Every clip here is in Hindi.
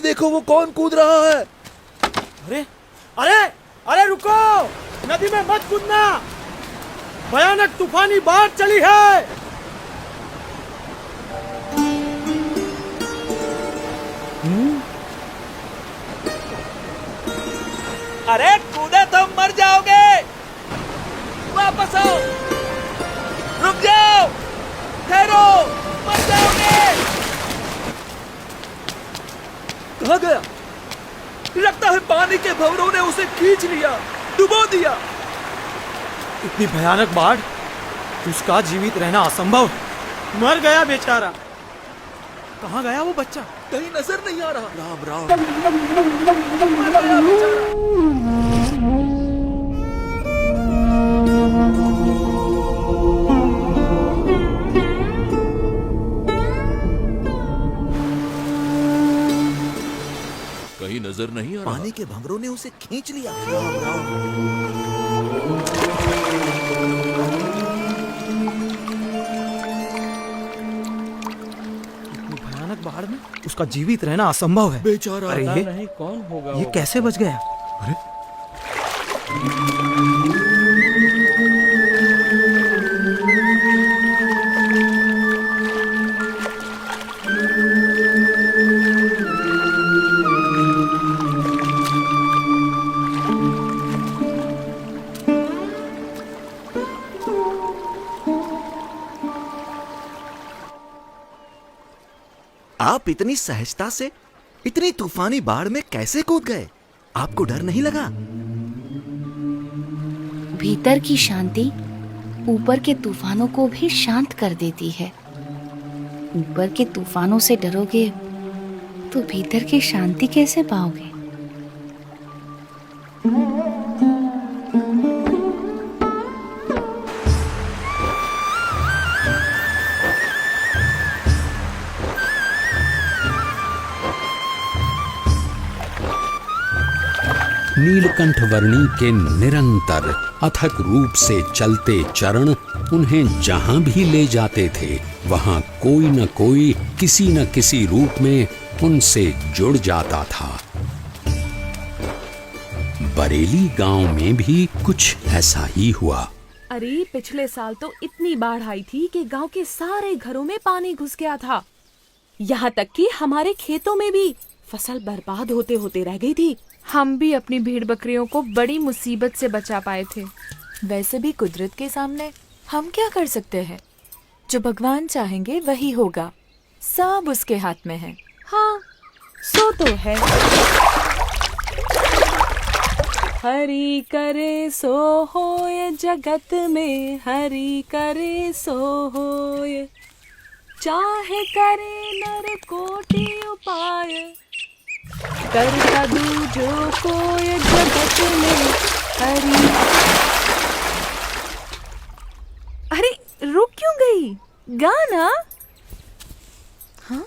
अरे देखो वो कौन कूद रहा है। अरे अरे अरे रुको, नदी में मत कूदना, भयानक तूफानी बाढ़ चली है। अरे कूदे तो मर जाओगे, वापस आओ, रुक जाओ, ठहरो, मर जाओगे। कहाँ गया? लगता है पानी के भंवरों ने उसे खींच लिया, डुबो दिया। इतनी भयानक बाढ़, उसका जीवित रहना असंभव। मर गया बेचारा। कहाँ गया वो बच्चा? कहीं नजर नहीं आ रहा। राम राम। कहीं नजर नहीं आ रहा। पानी के भंवरों ने उसे खींच लिया। राम राम। बाढ़ में उसका जीवित रहना असंभव है। बेचारा। अरे ये नहीं कौन होगा ये कैसे बच गया? अरे आप इतनी सहजता से इतनी तूफानी बाढ़ में कैसे कूद गए? आपको डर नहीं लगा? भीतर की शांति ऊपर के तूफानों को भी शांत कर देती है। ऊपर के तूफानों से डरोगे तो भीतर की शांति कैसे पाओगे? नीलकंठ वर्णी के निरंतर अथक रूप से चलते चरण उन्हें जहां भी ले जाते थे, वहां कोई न कोई किसी न किसी रूप में उनसे जुड़ जाता था। बरेली गांव में भी कुछ ऐसा ही हुआ। अरे पिछले साल तो इतनी बाढ़ आई थी कि गांव के सारे घरों में पानी घुस गया था। यहाँ तक कि हमारे खेतों में भी फसल बर्बाद होते होते रह गई थी। हम भी अपनी भेड़ बकरियों को बड़ी मुसीबत से बचा पाए थे। वैसे भी कुदरत के सामने हम क्या कर सकते हैं? जो भगवान चाहेंगे वही होगा, सब उसके हाथ में है। हाँ, सो तो है। हरि करे सो होय जगत में, हरि करे सो होय, चाहे करे नर कोटि उपाय, कर कदू जो कोय जगत में हरि। अरे रुक क्यों गई? गाना। हाँ?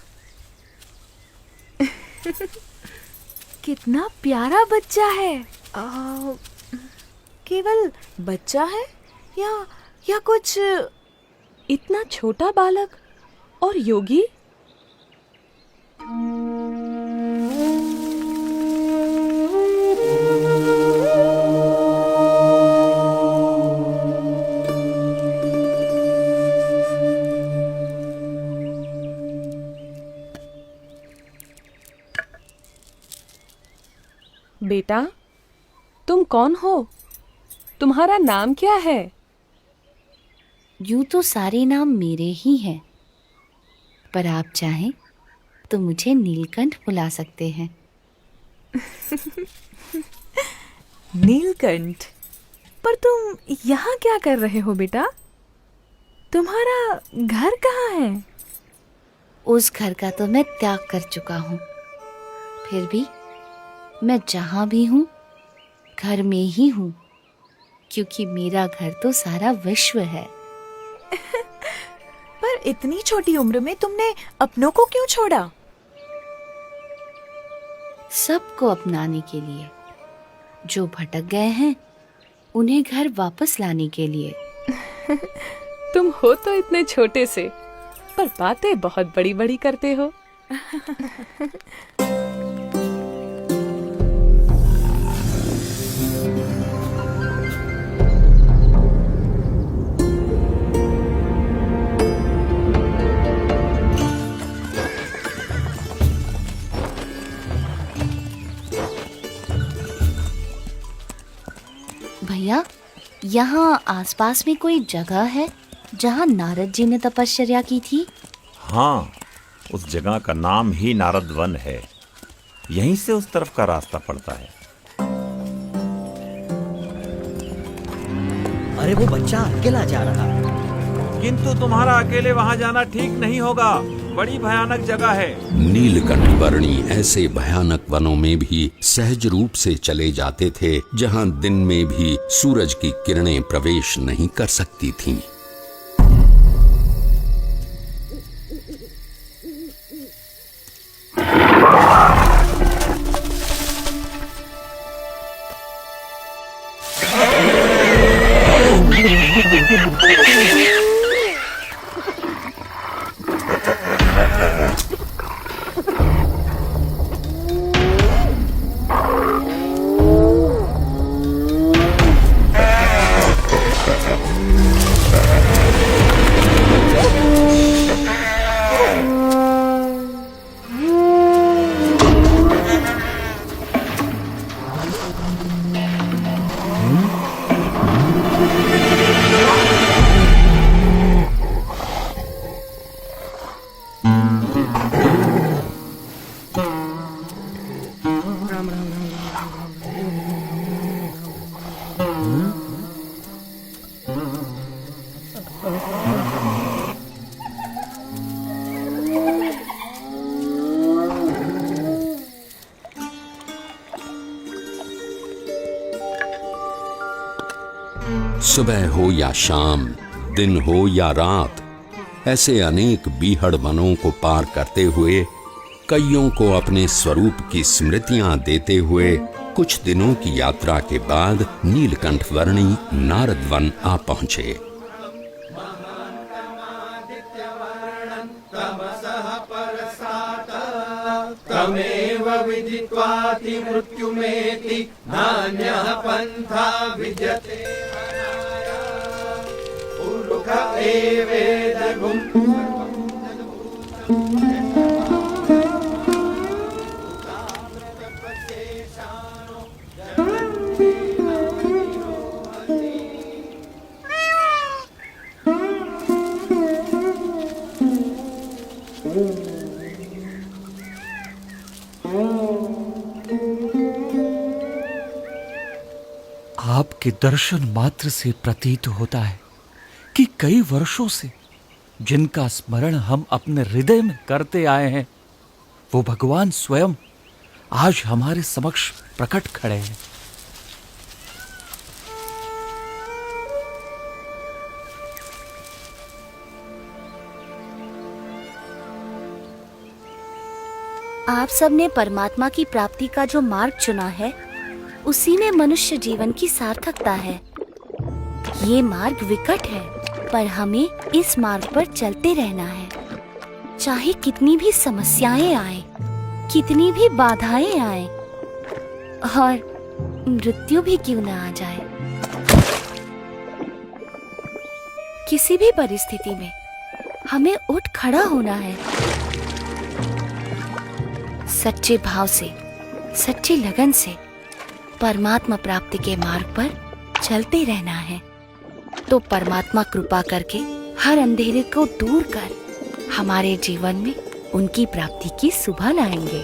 कितना प्यारा बच्चा है। केवल बच्चा है या कुछ इतना छोटा बालक और योगी? बेटा, तुम कौन हो? तुम्हारा नाम क्या है? यूं तो सारे नाम मेरे ही हैं, पर आप चाहें तो मुझे नीलकंठ बुला सकते हैं। नीलकंठ? पर तुम यहाँ क्या कर रहे हो बेटा? तुम्हारा घर कहाँ है? उस घर का तो मैं त्याग कर चुका हूँ, फिर भी मैं जहाँ भी हूँ घर में ही हूँ, क्योंकि मेरा घर तो सारा विश्व है। पर इतनी छोटी उम्र में तुमने अपनों को क्यों छोड़ा? सबको अपनाने के लिए, जो भटक गए हैं उन्हें घर वापस लाने के लिए। तुम हो तो इतने छोटे से, पर बातें बहुत बड़ी बड़ी करते हो। भैया, यहाँ आसपास में कोई जगह है जहाँ नारद जी ने तपश्चर्या की थी? हाँ, उस जगह का नाम ही नारद वन है। यहीं से उस तरफ का रास्ता पड़ता है। अरे वो बच्चा अकेला जा रहा है। किंतु तुम्हारा अकेले वहां जाना ठीक नहीं होगा, बड़ी भयानक जगह है। नीलकंठ वर्णी ऐसे भयानक वनों में भी सहज रूप से चले जाते थे जहां दिन में भी सूरज की किरणें प्रवेश नहीं कर सकती थीं। सुबह हो या शाम, दिन हो या रात, ऐसे अनेक बीहड़ वनों को पार करते हुए, कईयों को अपने स्वरूप की स्मृतियां देते हुए कुछ दिनों की यात्रा के बाद नीलकंठ वर्णी नारद वन आ पहुंचे। तमेव विदित्वाति मृत्युमेति नान्यः पंथा विद्यते पुरुष एवेदगुं। आपके दर्शन मात्र से प्रतीत होता है कि कई वर्षों से जिनका स्मरण हम अपने हृदय में करते आए हैं, वो भगवान स्वयं आज हमारे समक्ष प्रकट खड़े हैं। आप सबने परमात्मा की प्राप्ति का जो मार्ग चुना है, उसी में मनुष्य जीवन की सार्थकता है। ये मार्ग विकट है, पर हमें इस मार्ग पर चलते रहना है। चाहे कितनी भी समस्याएं आए, कितनी भी बाधाएं आए और मृत्यु भी क्यों न आ जाए, किसी भी परिस्थिति में हमें उठ खड़ा होना है। सच्चे भाव से, सच्ची लगन से परमात्मा प्राप्ति के मार्ग पर चलते रहना है, तो परमात्मा कृपा करके हर अंधेरे को दूर कर हमारे जीवन में उनकी प्राप्ति की सुबह लाएंगे।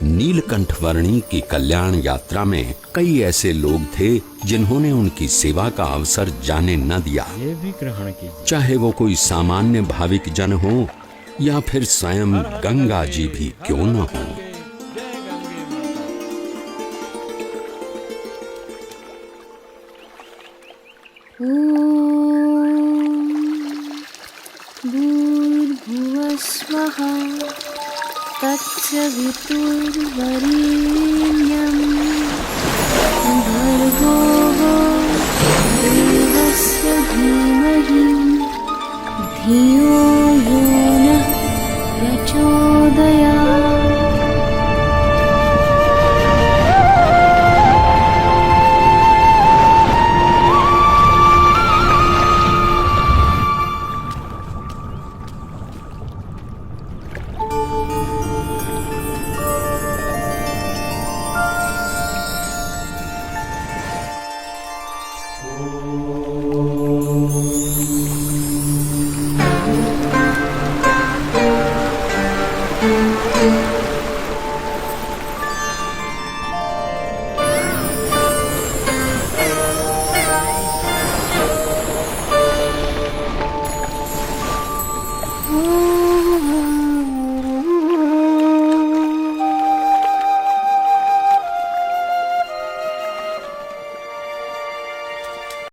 नीलकंठ वर्णी की कल्याण यात्रा में कई ऐसे लोग थे जिन्होंने उनकी सेवा का अवसर जाने न दिया। ये भी ग्रहण कीजिए। चाहे वो कोई सामान्य भाविक जन हो या फिर स्वयं गंगा जी भी क्यों न हो। भूर्भुवः स्वः तत्सवितुर्वरेण्यं भर्गो देवस्य धीमहि धियो यो नः प्रचोदयात्। है।